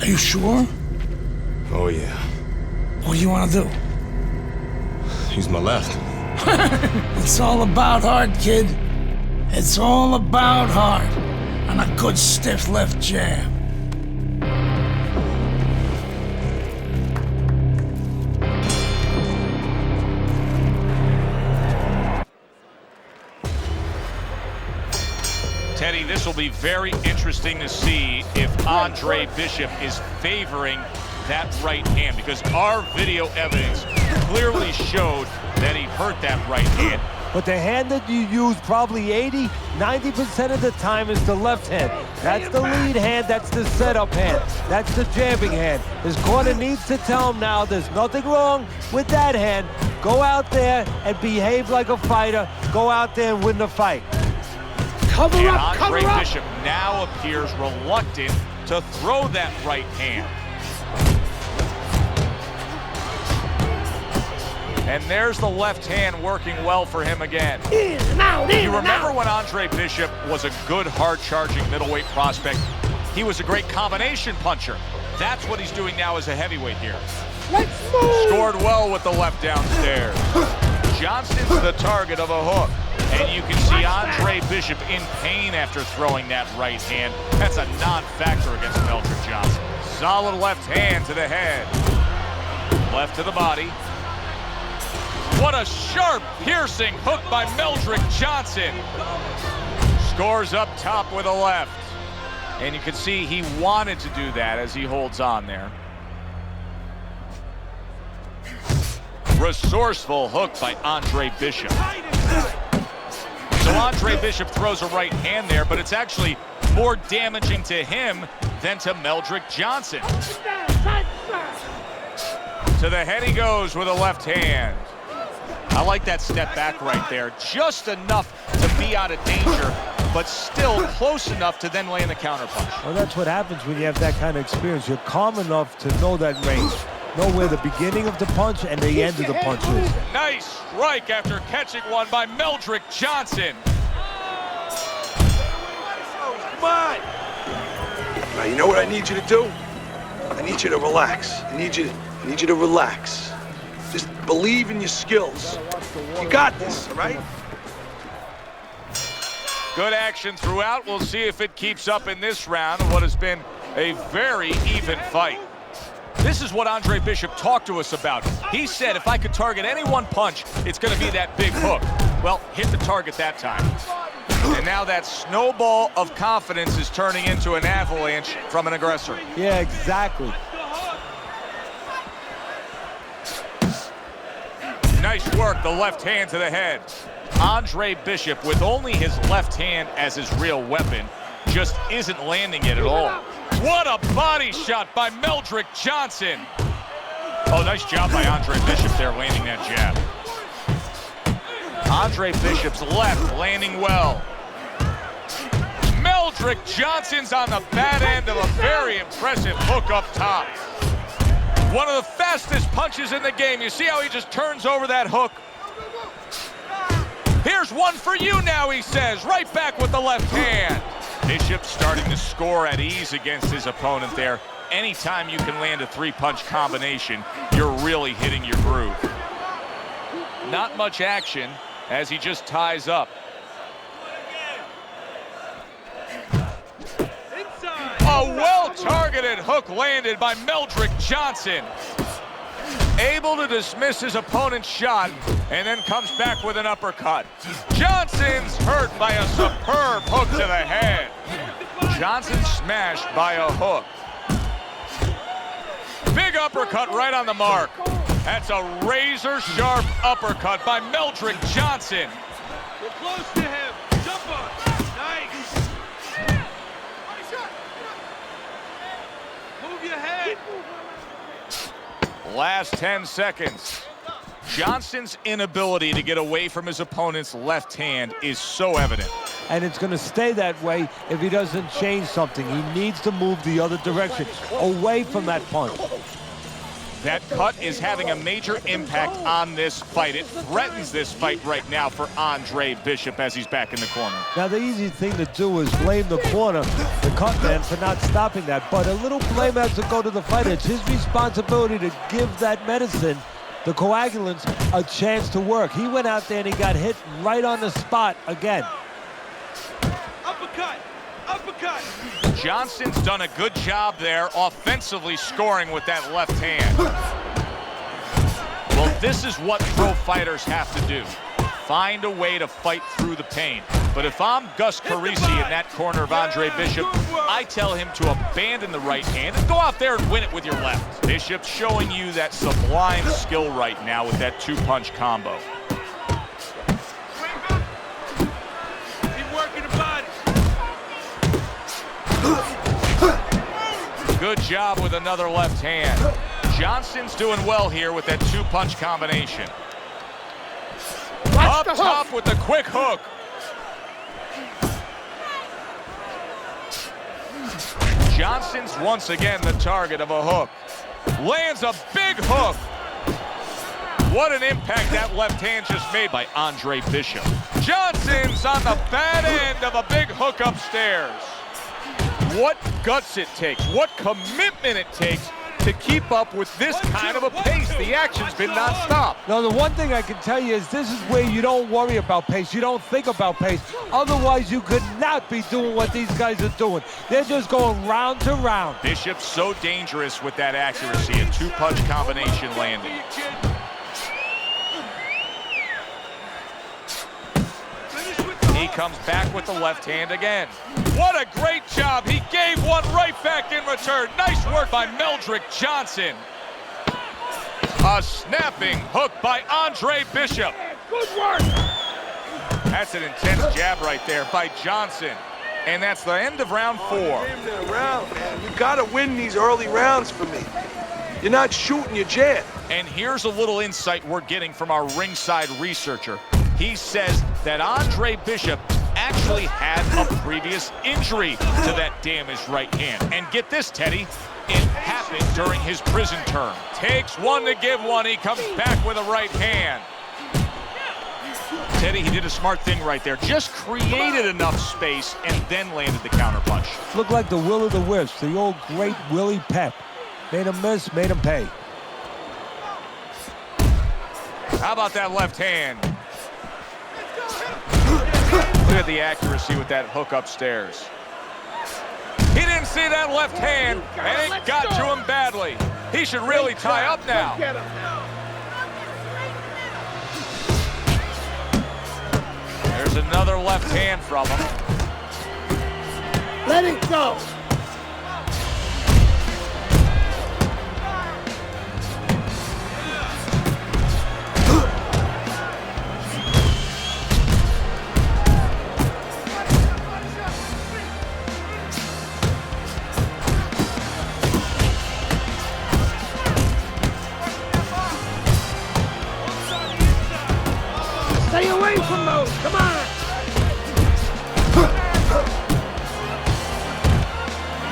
Are you sure? Oh, yeah. What do you want to do? Use my left. It's all about heart, kid. It's all about heart. And a good stiff left jab. Teddy, this will be very interesting to see if Andre Bishop is favoring that right hand, because our video evidence clearly showed that he hurt that right hand. But the hand that you use probably 90% of the time is the left hand. That's the lead hand, that's the setup hand, that's the jabbing hand. His corner needs to tell him now there's nothing wrong with that hand. Go out there and behave like a fighter. Go out there and win the fight. And Andre Bishop now appears reluctant to throw that right hand. And there's the left hand working well for him again. You remember when Andre Bishop was a good, hard-charging middleweight prospect? He was a great combination puncher. That's what he's doing now as a heavyweight here. Scored well with the left downstairs. Johnston's the target of a hook. And you can see Andre Bishop in pain after throwing that right hand. That's a non-factor against Meldrick Johnson. Solid left hand to the head. Left to the body. What a sharp, piercing hook by Meldrick Johnson. Scores up top with a left. And you can see he wanted to do that as he holds on there. Resourceful hook by Andre Bishop. So Andre Bishop throws a right hand there, but it's actually more damaging to him than to Meldrick Johnson. To the head he goes with a left hand. I like that step back right there. Just enough to be out of danger, but still close enough to then land the counterpunch. Well, that's what happens when you have that kind of experience. You're calm enough to know that range. Know where the beginning of the punch and the end of the punch is. Nice strike after catching one by Meldrick Johnson. Come on! Now, you know what I need you to do? I need you to relax. I need you to relax. Just believe in your skills. You got this, all right? Good action throughout. We'll see if it keeps up in this round of what has been a very even fight. This is what Andre Bishop talked to us about. He said, if I could target any one punch, it's going to be that big hook. Well, hit the target that time. And now that snowball of confidence is turning into an avalanche from an aggressor. Yeah, exactly. Nice work, the left hand to the head. Andre Bishop, with only his left hand as his real weapon, just isn't landing it at all. What a body shot by Meldrick Johnson. Oh, nice job by Andre Bishop there, landing that jab. Andre Bishop's left landing well. Meldrick Johnson's on the bad end of a very impressive hook up top. One of the fastest punches in the game. You see how he just turns over that hook? Here's one for you now, he says, right back with the left hand. Bishop starting to score at ease against his opponent there. Anytime you can land a three-punch combination, you're really hitting your groove. Not much action as he just ties up. A well-targeted hook landed by Meldrick Johnson. Able to dismiss his opponent's shot and then comes back with an uppercut. Johnson's hurt by a superb hook to the head. Johnson smashed by a hook. Big uppercut right on the mark. That's a razor-sharp uppercut by Meldrick Johnson. We're close to him. Jump on. Nice. Move your head. Last 10 seconds. Johnson's inability to get away from his opponent's left hand is so evident. And it's going to stay that way if he doesn't change something. He needs to move the other direction, away from that punch. That cut is having a major impact on this fight. It threatens this fight right now for Andre Bishop as he's back in the corner. Now, the easy thing to do is blame the corner, the cut man, for not stopping that. But a little blame has to go to the fighter. It's his responsibility to give that medicine, the coagulants, a chance to work. He went out there and he got hit right on the spot again. Uppercut! Uppercut! Johnson's done a good job there offensively scoring with that left hand. Well, this is what pro fighters have to do. Find a way to fight through the pain. But if I'm Gus Carisi in that corner of Andre Bishop, I tell him to abandon the right hand and go out there and win it with your left. Bishop's showing you that sublime skill right now with that two-punch combo. Keep working the body. Good job with another left hand. Johnson's doing well here with that two-punch combination. Up top with the quick hook. Johnson's once again the target of a hook. Lands a big hook. What an impact that left hand just made by Andre Bishop. Johnson's on the bad end of a big hook upstairs. What guts it takes, what commitment it takes to keep up with this kind of a pace. The action's been nonstop. Now, the one thing I can tell you is this is where you don't worry about pace. You don't think about pace. Otherwise, you could not be doing what these guys are doing. They're just going round to round. Bishop's so dangerous with that accuracy, a two-punch combination landing. He comes back with the left hand again. What a great job. He gave one right back in return. Nice work by Meldrick Johnson. A snapping hook by Andre Bishop. Good work. That's an intense jab right there by Johnson. And that's the end of round 4. Game that round, man. You gotta win these early rounds for me. You're not shooting your jab. And here's a little insight we're getting from our ringside researcher. He says that Andre Bishop actually had a previous injury to that damaged right hand. And get this, Teddy, it happened during his prison term. Takes one to give one. He comes back with a right hand. Teddy, he did a smart thing right there. Just created enough space and then landed the counterpunch. Looked like the will of the wisps, the old great Willie Pep. Made him miss, made him pay. How about that left hand? Look at the accuracy with that hook upstairs. He didn't see that left hand, and it got to him badly. He should really tie up now. There's another left hand from him. Let it go. Stay away from those. Come on.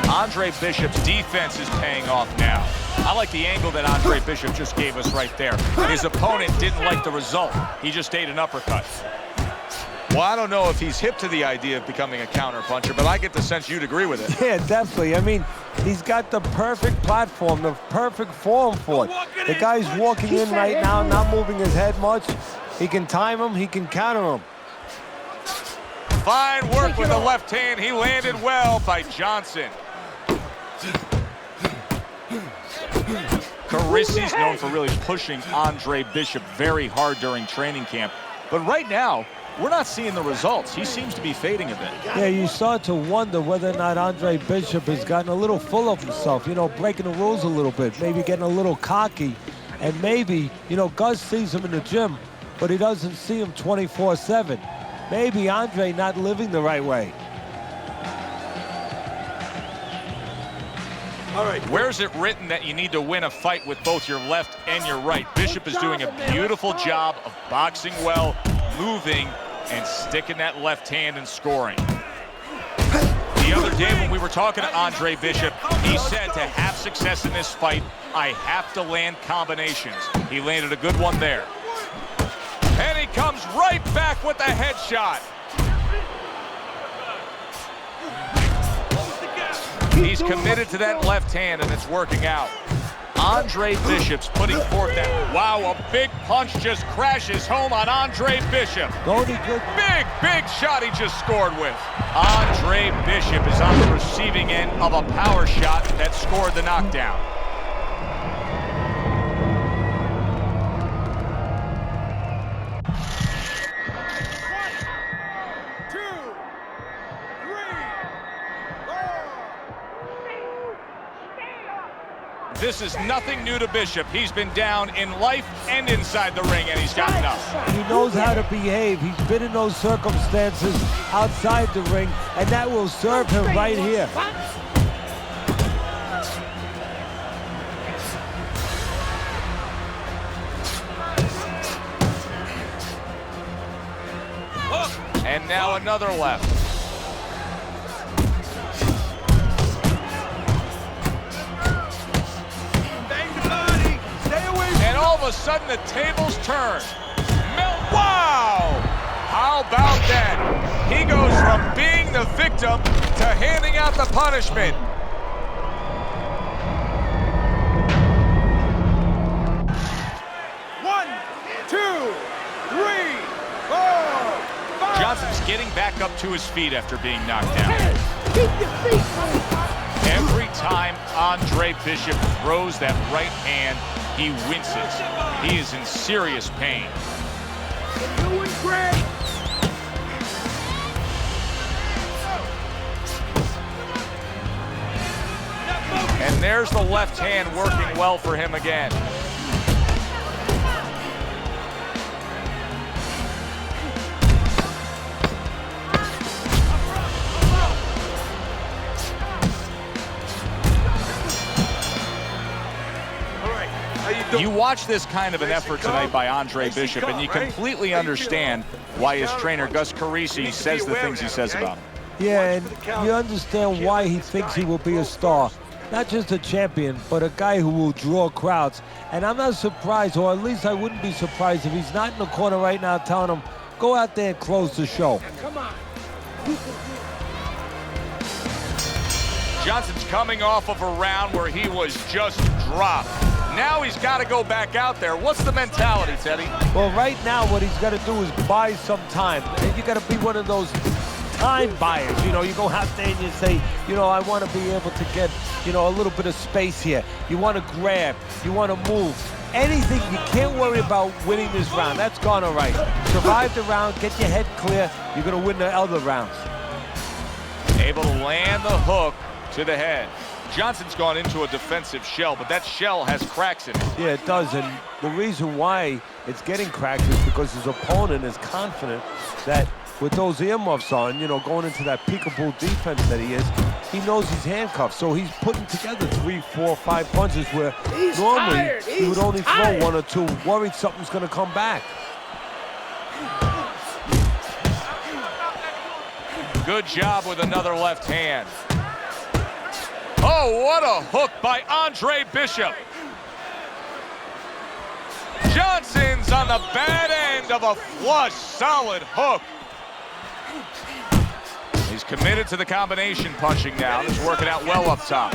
Andre Bishop's defense is paying off now. I like the angle that Andre Bishop just gave us right there. His opponent didn't like the result. He just ate an uppercut. Well, I don't know if he's hip to the idea of becoming a counterpuncher, but I get the sense you'd agree with it. Yeah, definitely. I mean, he's got the perfect platform, the perfect form for it. The guy's walking in right now, not moving his head much. He can time him, he can counter him. Fine work with the left hand. He landed well by Johnson. Carisi's known for really pushing Andre Bishop very hard during training camp. But right now, we're not seeing the results. He seems to be fading a bit. Yeah, you start to wonder whether or not Andre Bishop has gotten a little full of himself, you know, breaking the rules a little bit, maybe getting a little cocky. And maybe, you know, Gus sees him in the gym, but he doesn't see him 24/7. Maybe Andre not living the right way. All right. Where's it written that you need to win a fight with both your left and your right? Bishop is doing a beautiful job of boxing well, moving, and sticking that left hand and scoring. The The other day when we were talking to Andre Bishop, he said to have success in this fight, I have to land combinations. He landed a good one there. And he comes right back with a headshot. He's committed to that left hand, and it's working out. Andre Bishop's putting forth that, wow, a big punch just crashes home on Andre Bishop. Big shot he just scored with. Andre Bishop is on the receiving end of a power shot that scored the knockdown. This is nothing new to Bishop. He's been down in life and inside the ring, and he's gotten up. He knows how to behave. He's been in those circumstances outside the ring, and that will serve him right here. And now another left. All of a sudden, the tables turn. Wow! How about that? He goes from being the victim to handing out the punishment. One, two, three, four, five. Johnson's getting back up to his feet after being knocked down. Every time Andre Bishop throws that right hand, he winces. He is in serious pain. And there's the left hand working well for him again. You watch this kind of an effort tonight by Andre Bishop, and you completely understand why his trainer, Gus Carisi, says the things he says about him. Yeah, and you understand why he thinks he will be a star. Not just a champion, but a guy who will draw crowds. And I'm not surprised, or at least I wouldn't be surprised if he's not in the corner right now telling him, go out there and close the show. Come on. Johnson's coming off of a round where he was just dropped. Now he's got to go back out there. What's the mentality, Teddy? Well, right now what he's got to do is buy some time. And you got to be one of those time buyers. You know, you go out there and you say, you know, I want to be able to get, you know, a little bit of space here. You want to grab. You want to move. Anything. You can't worry about winning this round. That's gone all right. Survive the round. Get your head clear. You're going to win the other rounds. Able to land the hook to the head. Johnson's gone into a defensive shell, but that shell has cracks in it. Yeah, it does, and the reason why it's getting cracked is because his opponent is confident that with those earmuffs on, you know, going into that peekaboo defense that he is, he knows he's handcuffed, so he's putting together 3, 4, 5 punches where normally he would only throw 1 or 2, worried something's going to come back. Good job with another left hand. Oh, what a hook by Andre Bishop. Johnson's on the bad end of a flush, solid hook. He's committed to the combination punching now. It's working out well up top.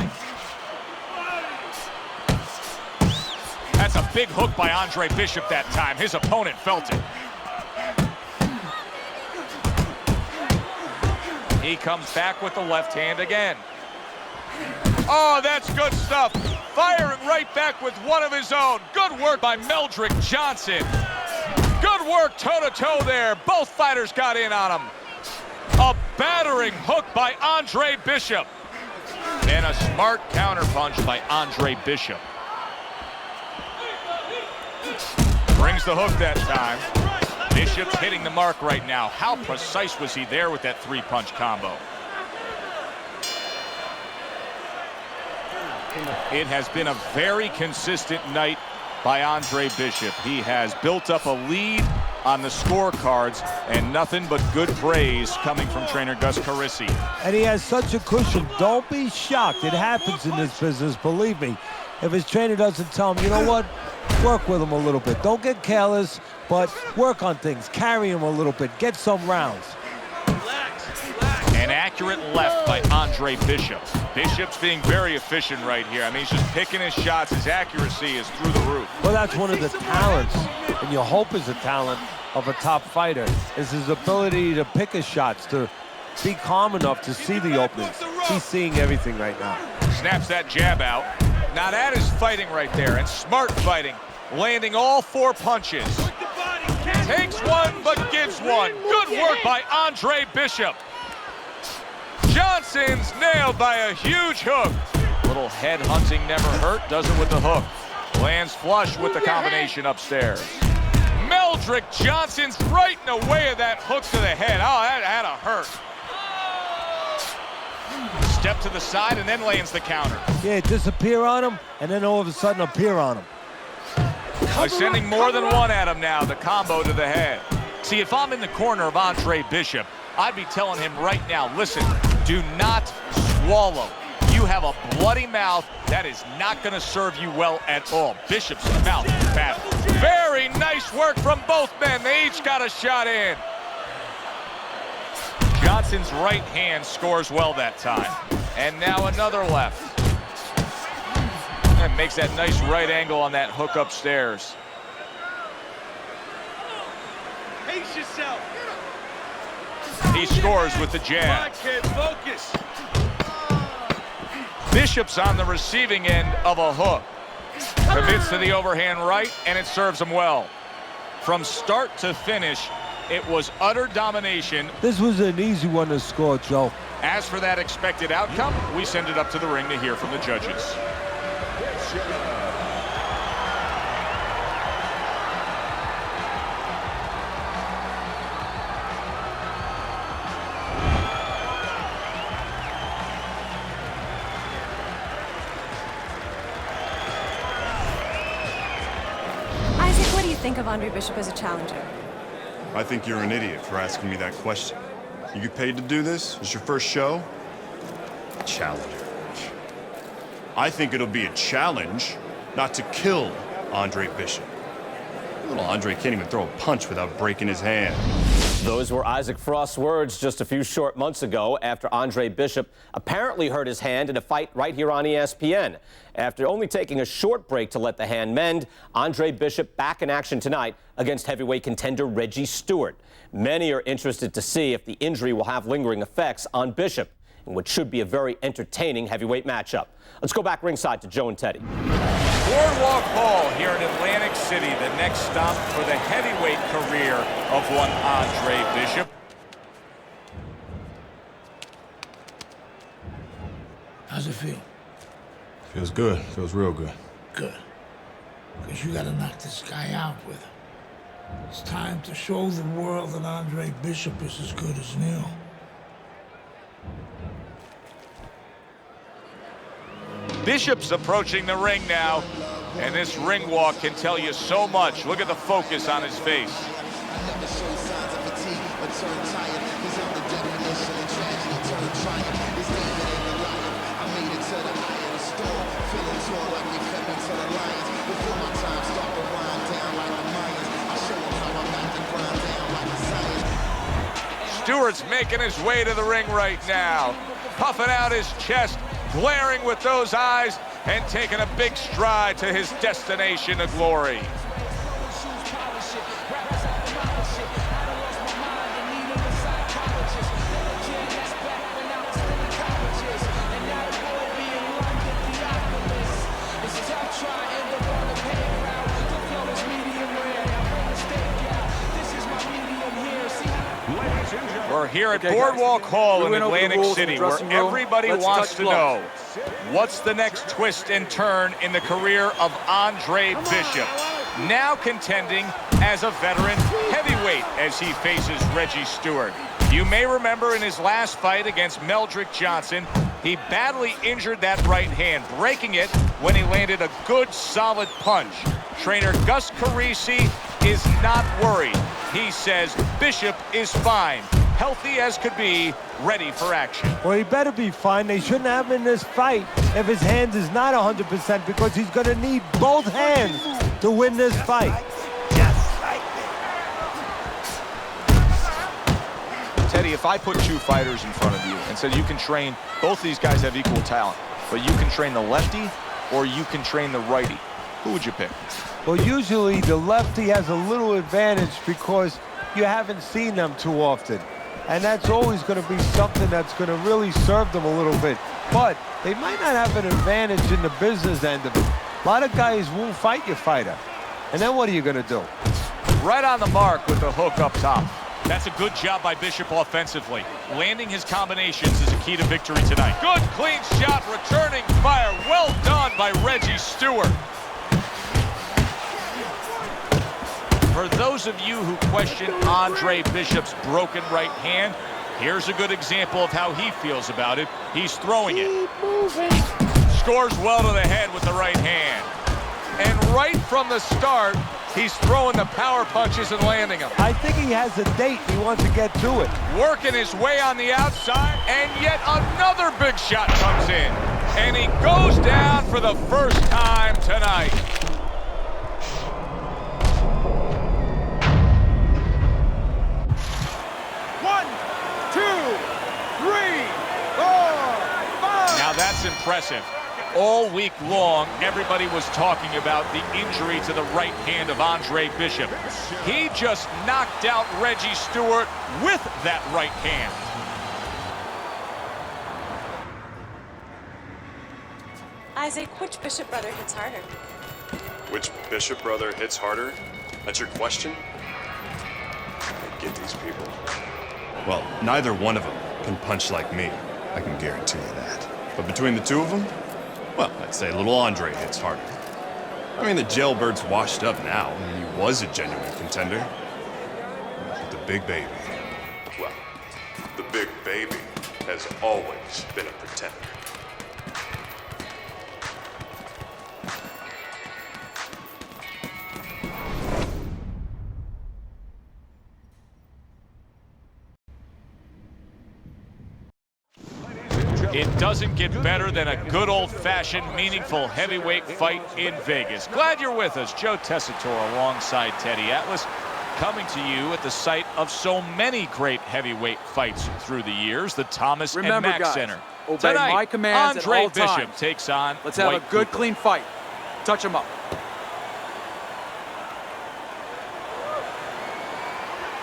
That's a big hook by Andre Bishop that time. His opponent felt it. He comes back with the left hand again. Oh, that's good stuff. Firing right back with one of his own. Good work by Meldrick Johnson. Good work toe-to-toe there. Both fighters got in on him. A battering hook by Andre Bishop. And a smart counterpunch by Andre Bishop. Brings the hook that time. Bishop's hitting the mark right now. How precise was he there with that 3-punch combo? It has been a very consistent night by Andre Bishop. He has built up a lead on the scorecards, and nothing but good praise coming from trainer Gus Carisi. And he has such a cushion. Don't be shocked. It happens in this business, believe me. If his trainer doesn't tell him, you know what? Work with him a little bit. Don't get careless, but work on things. Carry him a little bit. Get some rounds. An accurate left by Andre Bishop. Bishop's being very efficient right here. I mean, he's just picking his shots. His accuracy is through the roof. Well, that's one of the talents, and you hope is a talent of a top fighter, is his ability to pick his shots, to be calm enough to see the openings. He's seeing everything right now. Snaps that jab out. Now that is fighting right there, and smart fighting. Landing all 4 punches. Takes one, but gives one. Good work by Andre Bishop. Johnson's nailed by a huge hook. Little head hunting never hurt, does it with the hook. Lands flush with the combination upstairs. Meldrick Johnson's right in the way of that hook to the head. Oh, that had to hurt. Step to the side and then lands the counter. Yeah, disappear on him, and then all of a sudden appear on him. By sending more than one at him now, the combo to the head. See, if I'm in the corner of Andre Bishop, I'd be telling him right now, listen, do not swallow. You have a bloody mouth. That is not going to serve you well at all. Bishop's mouth is bad. Very nice work from both men. They each got a shot in. Johnson's right hand scores well that time. And now another left. And makes that nice right angle on that hook upstairs. Pace yourself. He scores with the jab. Kid, focus. Bishop's on the receiving end of a hook. Commits to the overhand right, and it serves him well. From start to finish, it was utter domination. This was an easy one to score, Joe. As for that expected outcome, we send it up to the ring to hear from the judges. Isaac, what do you think of Andre Bishop as a challenger? I think you're an idiot for asking me that question. You get paid to do this? It's your first show? Challenger. I think it'll be a challenge not to kill Andre Bishop. Little Andre can't even throw a punch without breaking his hand. Those were Isaac Frost's words just a few short months ago after Andre Bishop apparently hurt his hand in a fight right here on ESPN. After only taking a short break to let the hand mend, Andre Bishop back in action tonight against heavyweight contender Reggie Stewart. Many are interested to see if the injury will have lingering effects on Bishop in what should be a very entertaining heavyweight matchup. Let's go back ringside to Joe and Teddy. Boardwalk Hall here in Atlantic City, the next stop for the heavyweight career of one Andre Bishop. How's it feel? Feels good. Feels real good. Good. Because you gotta knock this guy out with him. It's time to show the world that Andre Bishop is as good as new. Bishop's approaching the ring now, and this ring walk can tell you so much. Look at the focus on his face. Stewart's making his way to the ring right now, puffing out his chest, glaring with those eyes, and taking a big stride to his destination of glory. We're here at Boardwalk Hall in Atlantic City, where everybody wants to know what's the next twist and turn in the career of Andre Bishop, now contending as a veteran heavyweight as he faces Reggie Stewart. You may remember in his last fight against Meldrick Johnson, he badly injured that right hand, breaking it when he landed a good, solid punch. Trainer Gus Carisi is not worried. He says Bishop is fine, healthy as could be, ready for action. Well, he better be fine. They shouldn't have him in this fight if his hand is not 100% because he's going to need both hands to win this fight. Teddy, if I put two fighters in front of you and said you can train, both these guys have equal talent, but you can train the lefty or you can train the righty, who would you pick? Well, usually the lefty has a little advantage because you haven't seen them too often. And that's always going to be something that's going to really serve them a little bit. But they might not have an advantage in the business end of it. A lot of guys won't fight your fighter. And then what are you going to do? Right on the mark with the hook up top. That's a good job by Bishop offensively. Landing his combinations is a key to victory tonight. Good, clean shot, returning fire. Well done by Reggie Stewart. For those of you who question Andre Bishop's broken right hand, here's a good example of how he feels about it. He's throwing it. Scores well to the head with the right hand. And right from the start, he's throwing the power punches and landing them. I think he has a date. He wants to get to it. Working his way on the outside, and yet another big shot comes in. And he goes down for the first time tonight. Now that's impressive. All week long, everybody was talking about the injury to the right hand of Andre Bishop. He just knocked out Reggie Stewart with that right hand. Isaac, which Bishop brother hits harder? Which Bishop brother hits harder? That's your question? I get these people. Well, neither one of them can punch like me. I can guarantee you that. But between the two of them, well, I'd say little Andre hits harder. I mean, the jailbird's washed up now. I mean, he was a genuine contender. But the big baby, well, the big baby has always been a pretender. It doesn't get better than a good old-fashioned, meaningful heavyweight fight in Vegas. Glad you're with us. Joe Tessitore alongside Teddy Atlas, coming to you at the site of so many great heavyweight fights through the years, the Thomas and Mack guys, Center. Obey Tonight, my commands Andre at all Bishop times. takes on Let's have White a good, Cooper. clean fight. Touch him up.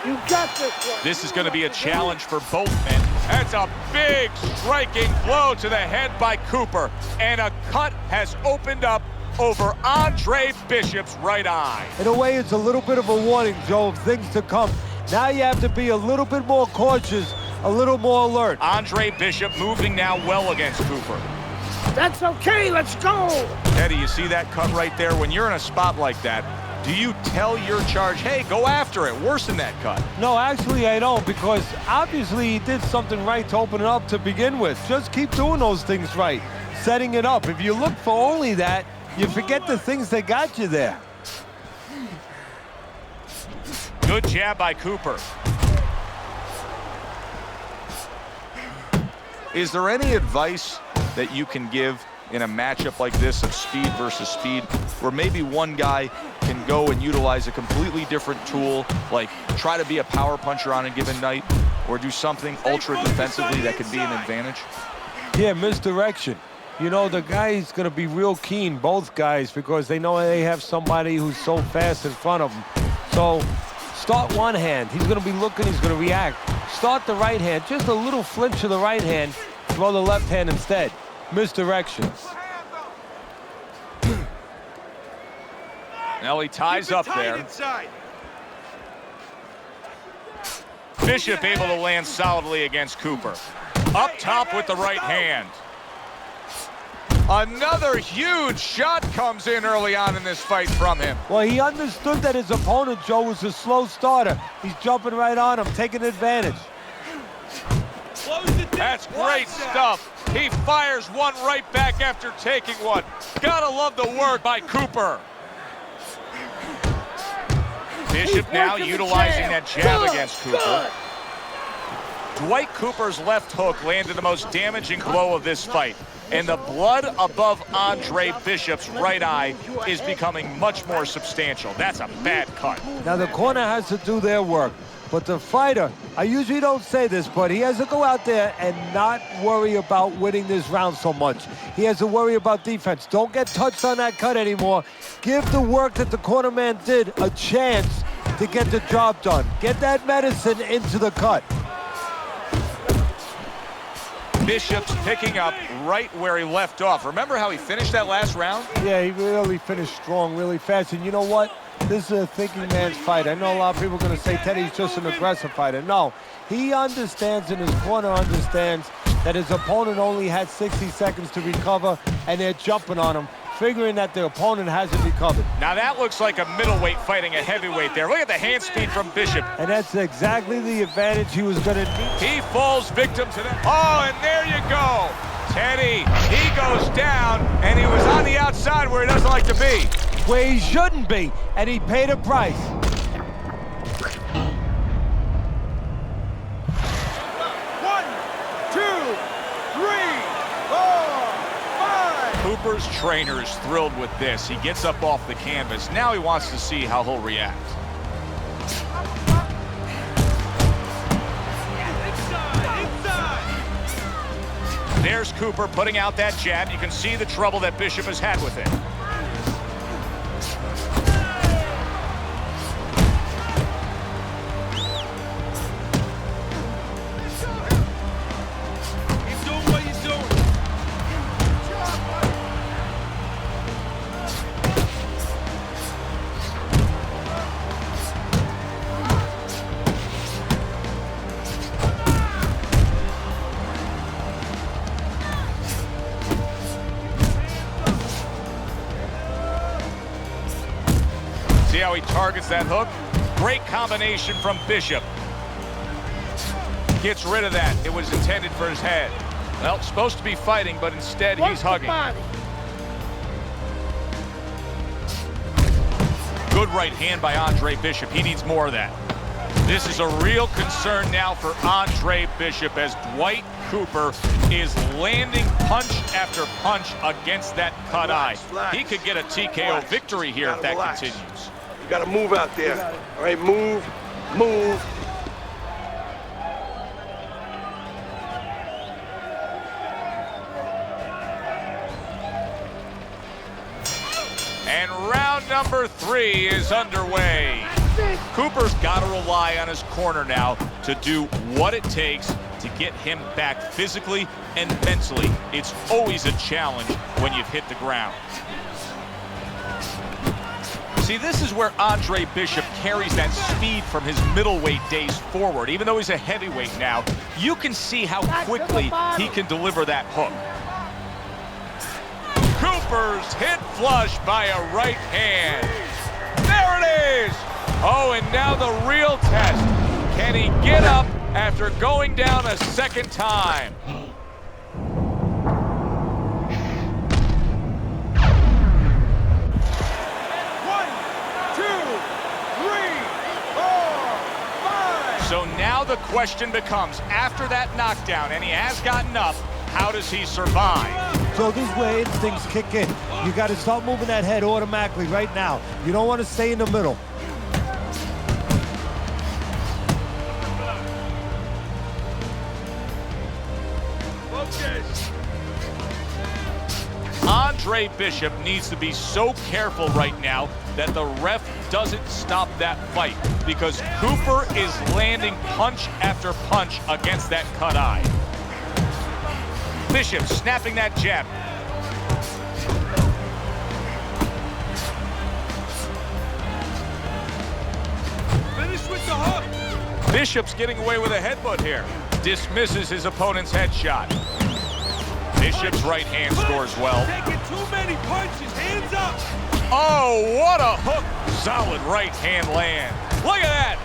You got this one. This is going to be a challenge for both men. That's a big striking blow to the head by Cooper. And a cut has opened up over Andre Bishop's right eye. In a way, it's a little bit of a warning, Joe, of things to come. Now you have to be a little bit more cautious, a little more alert. Andre Bishop moving now well against Cooper. That's okay, let's go. Teddy, you see that cut right there? When you're in a spot like that, do you tell your charge, hey, go after it, worsen that cut? No, actually I don't, because obviously he did something right to open it up to begin with. Just keep doing those things right, setting it up. If you look for only that, you forget the things that got you there. Good jab by Cooper. Is there any advice that you can give in a matchup like this of speed versus speed, where maybe one guy can go and utilize a completely different tool, like try to be a power puncher on a given night, or do something ultra defensively that could be an advantage? Yeah, misdirection. You know, the guy's going to be real keen, both guys, because they know they have somebody who's so fast in front of them. So start one hand. He's going to be looking, he's going to react. Start the right hand, just a little flinch of the right hand, throw the left hand instead. Misdirection. Now he ties up there. Bishop able to land solidly against Cooper. Up top with the right hand. Another huge shot comes in early on in this fight from him. Well, he understood that his opponent, Joe, was a slow starter. He's jumping right on him, taking advantage. That's great stuff. He fires one right back after taking one. Gotta love the work by Cooper. Bishop now utilizing that jab against Cooper. Dwight Cooper's left hook landed the most damaging blow of this fight. And the blood above Andre Bishop's right eye is becoming much more substantial. That's a bad cut. Now the corner has to do their work. But the fighter, I usually don't say this, but he has to go out there and not worry about winning this round so much. He has to worry about defense. Don't get touched on that cut anymore. Give the work that the corner man did a chance to get the job done. Get that medicine into the cut. Bishop's picking up right where he left off. Remember how he finished that last round? Yeah, he really finished strong, really fast. And you know what? This is a thinking man's fight. I know a lot of people are going to say Teddy's just an aggressive fighter. No, he understands, and his corner understands that his opponent only had 60 seconds to recover, and they're jumping on him, figuring that the opponent hasn't recovered. Now that looks like a middleweight fighting a heavyweight there. Look at the hand speed from Bishop. And that's exactly the advantage he was going to need. He falls victim to that. Oh, and there you go. Teddy, he goes down, and he was on the outside where he doesn't like to be. Where he shouldn't be, and he paid a price. 1, 2, 3, 4, 5. Cooper's trainer is thrilled with this. He gets up off the canvas. Now he wants to see how he'll react. There's Cooper putting out that jab. You can see the trouble that Bishop has had with it. He's doing what he's doing. See how he targets that hook? Great combination from Bishop. Gets rid of that. It was intended for his head. Well, supposed to be fighting, but instead he's hugging. Good right hand by Andre Bishop. He needs more of that. This is a real concern now for Andre Bishop as Dwight Cooper is landing punch after punch against that cut eye. He could get a TKO victory here if that continues. You gotta move out there. All right, move, move. And round number 3 is underway. Cooper's got to rely on his corner now to do what it takes to get him back physically and mentally. It's always a challenge when you've hit the ground. See, this is where Andre Bishop carries that speed from his middleweight days forward. Even though he's a heavyweight now, you can see how quickly he can deliver that hook. Cooper's hit flush by a right hand. There it is! Oh, and now the real test. Can he get up after going down a second time? So now the question becomes, after that knockdown, and he has gotten up, how does he survive? So this is where instincts kick in. You got to start moving that head automatically right now. You don't want to stay in the middle. Andre Bishop needs to be so careful right now that the ref doesn't stop that fight because Cooper is landing punch after punch against that cut eye. Bishop snapping that jab. Finish with the hook. Bishop's getting away with a headbutt here. Dismisses his opponent's headshot. Bishop's right hand scores well. Taking too many punches. Hands up. Oh, what a hook. Solid right hand land. Look at that.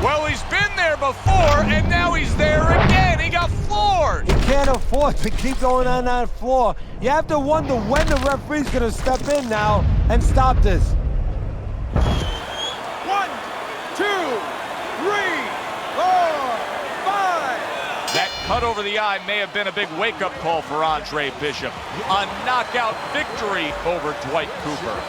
Well, he's been there before, and now he's there again. He got floored. You can't afford to keep going on that floor. You have to wonder when the referee's going to step in now and stop this. 1, 2, 3, 4, 5. That cut over the eye may have been a big wake-up call for Andre Bishop. A knockout victory over Dwight Cooper.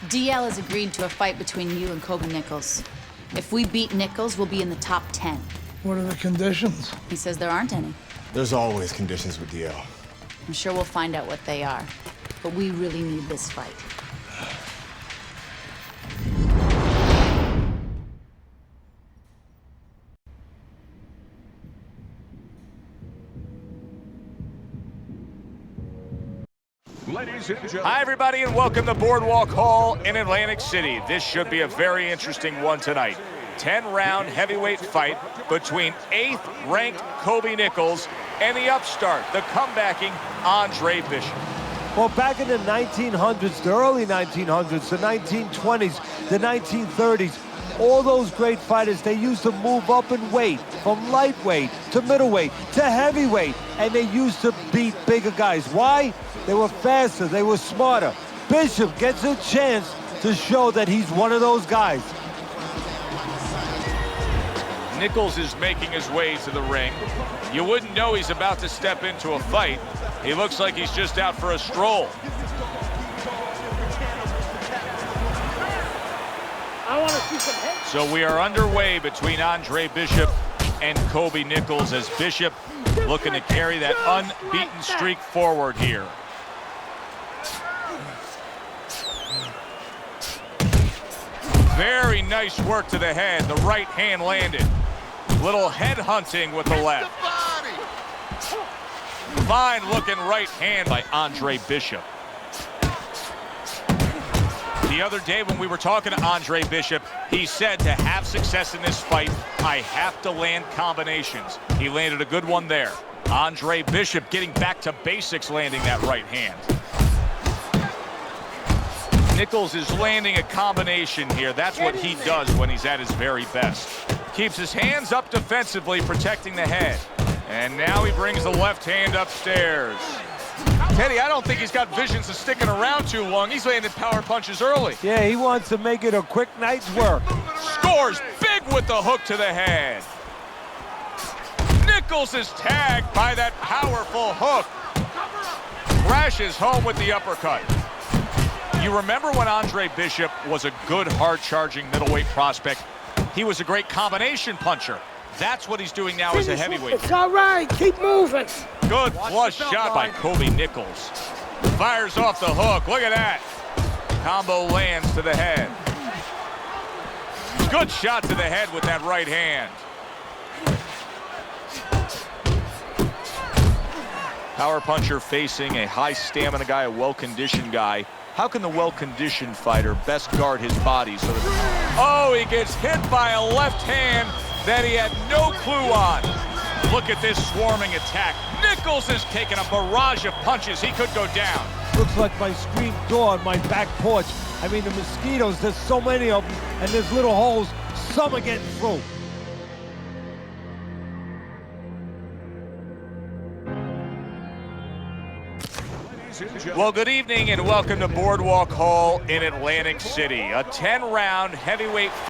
DL has agreed to a fight between you and Kobe Nichols. If we beat Nichols, we'll be in the top 10. What are the conditions? He says there aren't any. There's always conditions with DL. I'm sure we'll find out what they are. But we really need this fight. Hi, everybody, and welcome to Boardwalk Hall in Atlantic City. This should be a very interesting one tonight. 10-round heavyweight fight between 8th-ranked Kobe Nichols and the upstart, the comebacking Andre Bishop. Well, back in the 1900s, the early 1900s, the 1920s, the 1930s, all those great fighters, they used to move up in weight from lightweight to middleweight to heavyweight, and they used to beat bigger guys. Why? They were faster, they were smarter. Bishop gets a chance to show that he's one of those guys. Nichols is making his way to the ring. You wouldn't know he's about to step into a fight. He looks like he's just out for a stroll. So we are underway between Andre Bishop and Kobe Nichols, as Bishop looking to carry that unbeaten streak forward here. Very nice work to the head. The right hand landed. Little head hunting with the left. Fine looking right hand by Andre Bishop. The other day when we were talking to Andre Bishop, he said to have success in this fight, I have to land combinations. He landed a good one there. Andre Bishop getting back to basics, landing that right hand. Nichols is landing a combination here. That's what he does when he's at his very best. Keeps his hands up defensively, protecting the head. And now he brings the left hand upstairs. Teddy, I don't think he's got visions of sticking around too long. He's landing power punches early. Yeah, he wants to make it a quick night's work. Scores big with the hook to the head. Nichols is tagged by that powerful hook. Crashes home with the uppercut. You remember when Andre Bishop was a good, hard-charging middleweight prospect? He was a great combination puncher. That's what he's doing now as a heavyweight. It's all right. Keep moving. Good flush shot by Kobe Nichols. Fires off the hook. Look at that. Combo lands to the head. Good shot to the head with that right hand. Power puncher facing a high stamina guy, a well-conditioned guy. How can the well-conditioned fighter best guard his body so that... Oh, he gets hit by a left hand that he had no clue on. Look at this swarming attack. Nichols is taking a barrage of punches. He could go down. Looks like my screen door on my back porch. I mean, the mosquitoes, there's so many of them, and there's little holes. Some are getting through. Well, good evening and welcome to Boardwalk Hall in Atlantic City. A 10-round heavyweight